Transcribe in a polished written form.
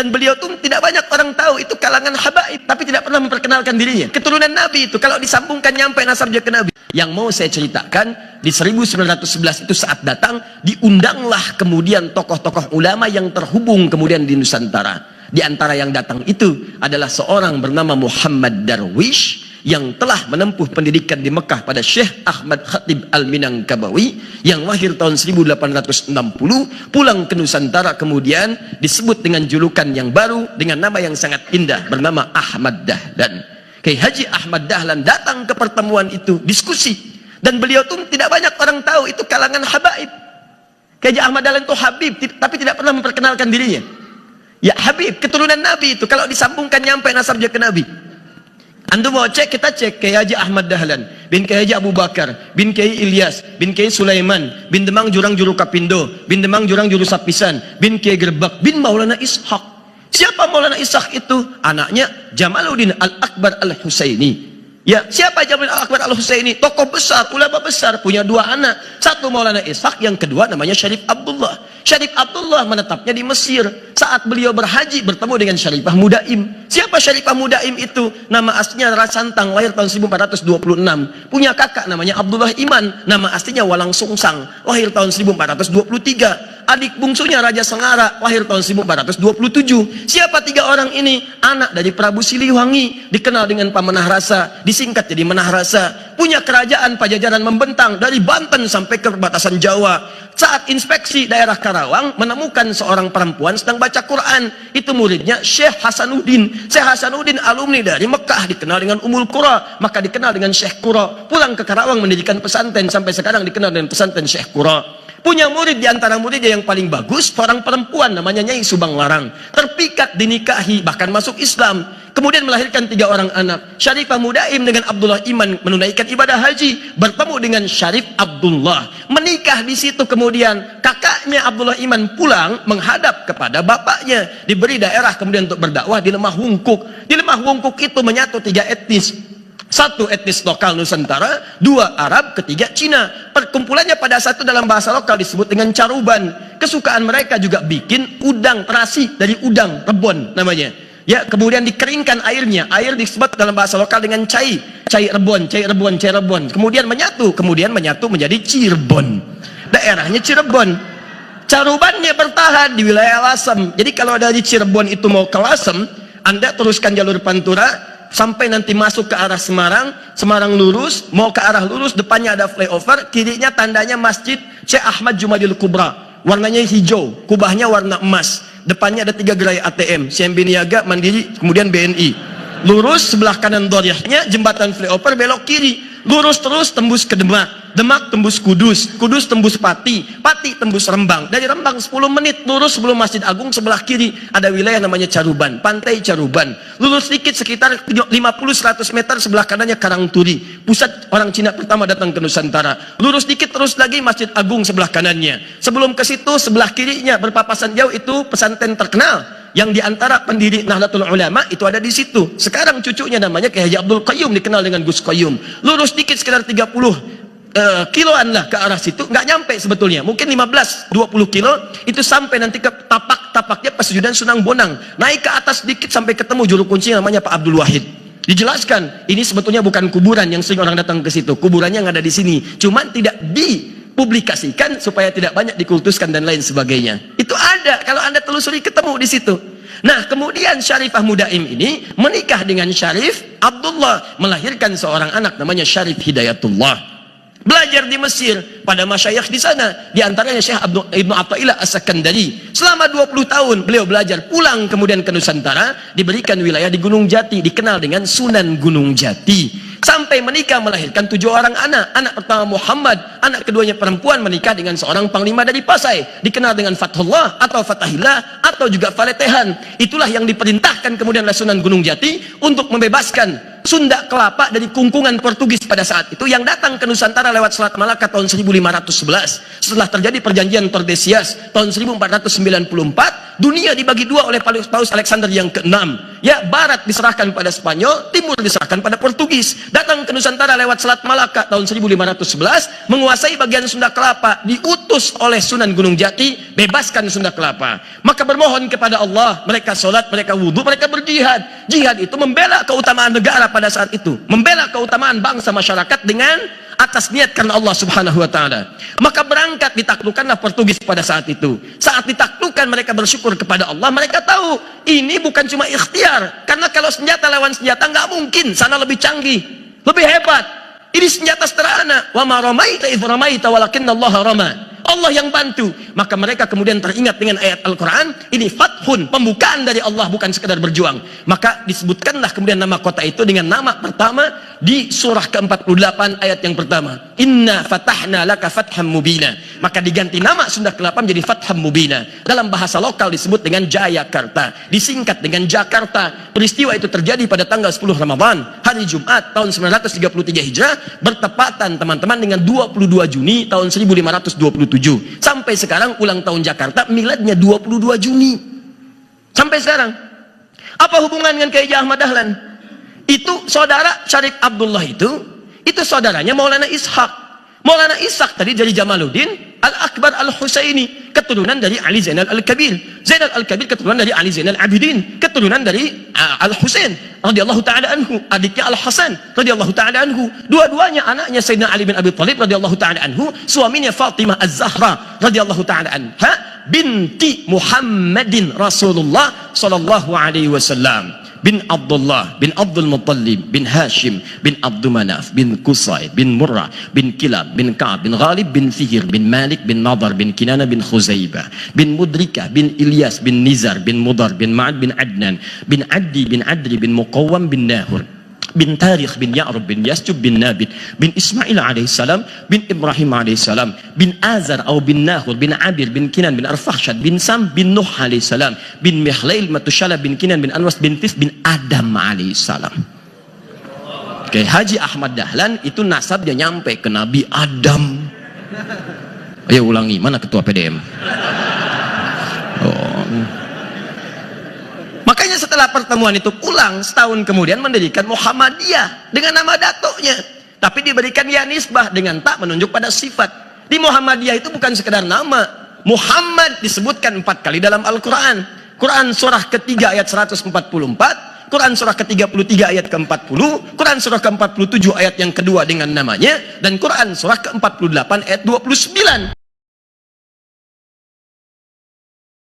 Dan beliau tuh tidak banyak orang tahu, itu kalangan habaib, tapi tidak pernah memperkenalkan dirinya. Keturunan Nabi itu, kalau disambungkan nyampe nasabnya ke Nabi. Yang mau saya ceritakan, di 1911 itu saat datang, diundanglah kemudian tokoh-tokoh ulama yang terhubung kemudian di Nusantara. Di antara yang datang itu adalah seorang bernama Muhammad Darwish, yang telah menempuh pendidikan di Mekah pada Syekh Ahmad Khatib Al-Minangkabawi, yang lahir tahun 1860, pulang ke Nusantara kemudian disebut dengan julukan yang baru dengan nama yang sangat indah, bernama Ahmad Dahlan. Kiai Haji Ahmad Dahlan datang ke pertemuan itu, diskusi, dan beliau tuh tidak banyak orang tahu, itu kalangan habaib. Kiai Haji Ahmad Dahlan itu habib, tapi tidak pernah memperkenalkan dirinya. Ya habib, keturunan Nabi itu, kalau disambungkan nyampe nasabnya ke Nabi. Antum mau cek, kita cek Kiai Haji Ahmad Dahlan bin Kiai Haji Abu Bakar bin Kiai Ilyas bin Kiai Sulaiman bin Demang Jurang Juru Kapindo bin Demang Jurang Juru Sapisan bin Kiai Gerbak bin Maulana Ishaq. Siapa Maulana Ishaq itu? Anaknya Jamaluddin Al-Akbar Al-Husaini. Ya, siapa Jamaluddin Al-Akbar Al-Husaini? Tokoh besar, ulama besar, punya dua anak. Satu Maulana Ishaq, yang kedua namanya Syarif Abdullah. Syarif Abdullah menetapnya di Mesir. Saat beliau berhaji bertemu dengan Syarifah Mudaim. Siapa Syarifah Mudaim itu? Nama aslinya Rara Santang, lahir tahun 1426. Punya kakak namanya Abdullah Iman, nama aslinya Walang Sungsang, lahir tahun 1423. Adik bungsunya Raja Sengara, lahir tahun 1427. Siapa tiga orang ini? Anak dari Prabu Siliwangi, dikenal dengan Pamanah Rasa, disingkat jadi Menah Rasa. Punya kerajaan Pajajaran membentang dari Banten sampai ke perbatasan Jawa. Saat inspeksi daerah Karawang, menemukan seorang perempuan sedang baca Quran. Itu muridnya Syekh Hasanuddin. Syekh Hasanuddin alumni dari Mekah, dikenal dengan Ummul Qura, maka dikenal dengan Syekh Qura. Pulang ke Karawang mendirikan pesantren, sampai sekarang dikenal dengan pesantren Syekh Qura. Punya murid, di antara muridnya yang paling bagus, seorang perempuan namanya Nyai Subang Larang. Terpikat, dinikahi, bahkan masuk Islam. Kemudian melahirkan tiga orang anak. Syarifah Mudaim dengan Abdullah Iman menunaikan ibadah haji, bertemu dengan Syarif Abdullah, menikah di situ. Kemudian kakaknya Abdullah Iman pulang menghadap kepada bapaknya, diberi daerah kemudian untuk berdakwah di Lemah Wungkuk. Di Lemah Wungkuk itu menyatu tiga etnis. Satu etnis lokal Nusantara, dua Arab, ketiga Cina. Perkumpulannya pada satu dalam bahasa lokal disebut dengan caruban. Kesukaan mereka juga bikin udang terasi dari udang rebon namanya. Ya, kemudian dikeringkan airnya. Air disebut dalam bahasa lokal dengan cai. Cai rebon, cai rebon, cai rebon. Kemudian menyatu menjadi Cirebon. Daerahnya Cirebon. Carubannya bertahan di wilayah Lasem. Jadi kalau dari Cirebon itu mau ke Lasem, Anda teruskan jalur Pantura sampai nanti masuk ke arah Semarang. Semarang lurus, mau ke arah lurus, depannya ada flyover, kirinya tandanya Masjid Syekh Ahmad Jumadil Kubra. Warnanya hijau, kubahnya warna emas. Depannya ada 3 gerai ATM, CMB Niaga, Mandiri, kemudian BNI. Lurus, sebelah kanan Doriahnya jembatan flyover, belok kiri. Lurus terus tembus ke Demak, Demak tembus Kudus, Kudus tembus Pati, Pati tembus Rembang. Dari Rembang 10 menit lurus sebelum Masjid Agung, sebelah kiri ada wilayah namanya Caruban, Pantai Caruban. Lurus sedikit sekitar 50-100 meter, sebelah kanannya Karangturi, pusat orang Cina pertama datang ke Nusantara. Lurus sedikit terus lagi Masjid Agung sebelah kanannya. Sebelum ke situ sebelah kirinya berpapasan jauh itu pesantren terkenal yang diantara pendiri Nahdlatul Ulama itu ada di situ. Sekarang cucunya namanya Kiai Haji Abdul Qayyum, dikenal dengan Gus Qayyum. Lurus dikit sekitar 30 kiloan lah ke arah situ, nggak nyampe sebetulnya, mungkin 15-20 kilo itu sampai nanti ke tapaknya Pesujudan Sunang Bonang. Naik ke atas dikit sampai ketemu juru kunci namanya Pak Abdul Wahid. Dijelaskan ini sebetulnya bukan kuburan yang sering orang datang ke situ, kuburannya yang ada di sini, cuman tidak dipublikasikan supaya tidak banyak dikultuskan dan lain sebagainya. Itu ada, kalau Anda telusuri ketemu di situ. Nah, kemudian Syarifah Mudaim ini menikah dengan Syarif Abdullah, melahirkan seorang anak namanya Syarif Hidayatullah. Belajar di Mesir pada masyayikh di sana, di antaranya Syekh Ibnu Athaillah As-Sakandari. Selama 20 tahun beliau belajar, pulang kemudian ke Nusantara, diberikan wilayah di Gunung Jati, dikenal dengan Sunan Gunung Jati. Sampai menikah melahirkan 7 orang anak. Anak pertama Muhammad, anak keduanya perempuan, menikah dengan seorang panglima dari Pasai, dikenal dengan Fathullah atau Fatahillah atau juga Faletehan. Itulah yang diperintahkan kemudian oleh Sunan Gunung Jati untuk membebaskan Sunda Kelapa dari kungkungan Portugis pada saat itu yang datang ke Nusantara lewat Selat Malaka tahun 1511. Setelah terjadi perjanjian Tordesillas tahun 1494, dunia dibagi dua oleh Paus Alexander yang ke-6. Ya, barat diserahkan pada Spanyol, timur diserahkan pada Portugis. Datang ke Nusantara lewat Selat Malaka tahun 1511, menguasai bagian Sunda Kelapa, diutus diutus oleh Sunan Gunung Jati, bebaskan Sunda Kelapa. Maka bermohon kepada Allah, mereka sholat, mereka wudhu, mereka berjihad. Jihad itu membela keutamaan negara pada saat itu, membela keutamaan bangsa masyarakat dengan atas niat karena Allah Subhanahu wa Ta'ala. Maka berangkat, ditaklukkanlah Portugis pada saat itu. Saat ditaklukkan, mereka bersyukur kepada Allah. Mereka tahu ini bukan cuma ikhtiar, karena kalau senjata lawan senjata nggak mungkin, sana lebih canggih, lebih hebat. Ini senjata sederhana. Wa ma ramaita idh ramaita walakinnallaha rama. Allah yang bantu. Maka mereka kemudian teringat dengan ayat Al-Quran, ini fathun, pembukaan dari Allah, bukan sekedar berjuang. Maka disebutkanlah kemudian nama kota itu dengan nama pertama di surah ke-48 ayat yang pertama, inna fatahna laka fatham mubina. Maka diganti nama Sunda Kelapa menjadi Fatham Mubina. Dalam bahasa lokal disebut dengan Jayakarta, disingkat dengan Jakarta. Peristiwa itu terjadi pada tanggal 10 Ramadan, hari Jumat tahun 933 Hijrah, bertepatan teman-teman dengan 22 Juni tahun 1527. Sampai sekarang ulang tahun Jakarta miladnya 22 Juni. Sampai sekarang. Apa hubungan dengan Kiai Ahmad Dahlan? Itu saudara Syarif Abdullah itu saudaranya Maulana Ishaq. Maulana Ishaq tadi dari Jamaluddin Al-Akbar Al-Husaini, keturunan dari Ali Zainal Al-Kabir. Zainal Al-Kabir keturunan dari Ali Zainal Abidin, keturunan dari Al-Husain radhiyallahu taala anhu, adiknya Al-Hasan radhiyallahu taala anhu. Dua-duanya anaknya Sayyidina Ali bin Abi Thalib radhiyallahu taala anhu, suaminya Fatimah Az-Zahra radhiyallahu taala anha, binti Muhammadin Rasulullah sallallahu alaihi wasallam. Bin Abdullah, bin Abdul Muttalib, bin Hashim, bin Abdul Manaf, bin Qusay, bin Murrah, bin Kilab, bin Ka'ab, bin Ghalib, bin Fihr, bin Malik, bin Nadar, bin Kinana, bin Khuzaibah, bin Mudrikah, bin Ilyas, bin Nizar, bin Mudar, bin Ma'ad, bin Adnan, bin Addi, bin Adri, bin Muqawwam, bin Nahur, bin Tarikh, bin Ya'rub, bin Yasjub, bin Nabit, bin Ismail alaihissalam, bin Ibrahim alaihissalam, bin Azar atau bin Nahur, bin Abir, bin Kinan, bin Arfahshad, bin Sam, bin Nuh alaihissalam, bin Mihlail, Matushala, bin Kinan, bin Anwas, bin Tif, bin Adam alaihissalam. Oke, Haji Ahmad Dahlan itu nasabnya nyampe ke Nabi Adam. Ayo ulangi, mana ketua PDM? Makanya setelah pertemuan itu pulang, setahun kemudian mendirikan Muhammadiyah dengan nama datuknya. Tapi diberikan ya nisbah dengan tak menunjuk pada sifat. Di Muhammadiyah itu bukan sekedar nama. Muhammad disebutkan 4 kali dalam Al-Quran. Quran surah ketiga ayat 144, Quran surah ke-33 ayat ke-40, Quran surah ke-47 ayat yang kedua dengan namanya, dan Quran surah ke-48 ayat 29.